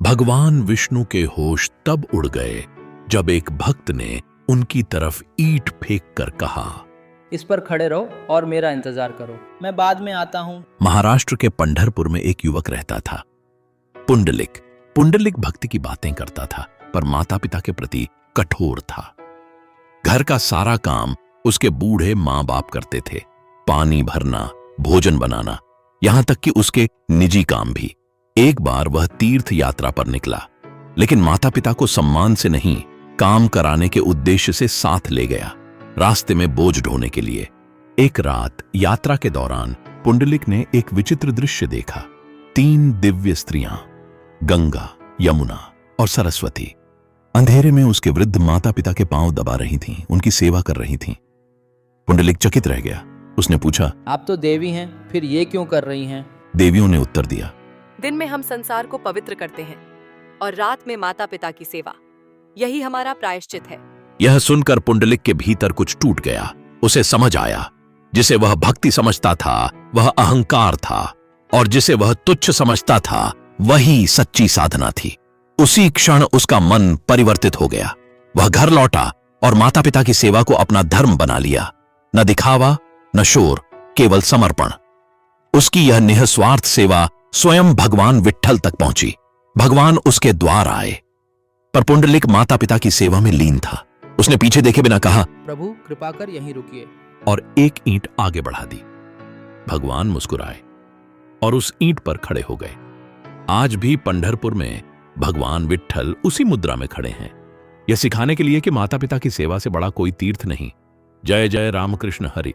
भगवान विष्णु के होश तब उड़ गए जब एक भक्त ने उनकी तरफ ईंट फेंक कर कहा, इस पर खड़े रहो और मेरा इंतजार करो, मैं बाद में आता हूँ। महाराष्ट्र के पंढरपुर में एक युवक रहता था, पुंडलिक। पुंडलिक भक्ति की बातें करता था, पर माता पिता के प्रति कठोर था। घर का सारा काम उसके बूढ़े माँ बाप करते थे, पानी भरना, भोजन बनाना, यहां तक कि उसके निजी काम भी। एक बार वह तीर्थ यात्रा पर निकला, लेकिन माता पिता को सम्मान से नहीं, काम कराने के उद्देश्य से साथ ले गया, रास्ते में बोझ ढोने के लिए। एक रात यात्रा के दौरान पुंडलिक ने एक विचित्र दृश्य देखा। 3 दिव्य स्त्रियां, गंगा, यमुना और सरस्वती, अंधेरे में उसके वृद्ध माता पिता के पांव दबा रही थीं, उनकी सेवा कर रही थीं। पुंडलिक चकित रह गया। उसने पूछा, आप तो देवी हैं, फिर ये क्यों कर रही हैं? देवियों ने उत्तर दिया, दिन में हम संसार को पवित्र करते हैं और रात में माता पिता की सेवा, यही हमारा प्रायश्चित है। यह सुनकर पुंडलिक के भीतर कुछ टूट गया। उसे समझ आया, जिसे वह भक्ति समझता था वह अहंकार था, और जिसे वह तुच्छ समझता था वही सच्ची साधना थी। उसी क्षण उसका मन परिवर्तित हो गया। वह घर लौटा और माता पिता की सेवा को अपना धर्म बना लिया। न दिखावा, न शोर, केवल समर्पण। उसकी यह निःस्वार्थ सेवा स्वयं भगवान विट्ठल तक पहुंची। भगवान उसके द्वार आए, पर पुंडलिक माता पिता की सेवा में लीन था। उसने पीछे देखे बिना कहा, प्रभु कृपा कर यहीं रुकिए, और एक ईंट आगे बढ़ा दी। भगवान मुस्कुराए और उस ईंट पर खड़े हो गए। आज भी पंढरपुर में भगवान विट्ठल उसी मुद्रा में खड़े हैं, यह सिखाने के लिए कि माता पिता की सेवा से बड़ा कोई तीर्थ नहीं। जय जय रामकृष्ण हरि।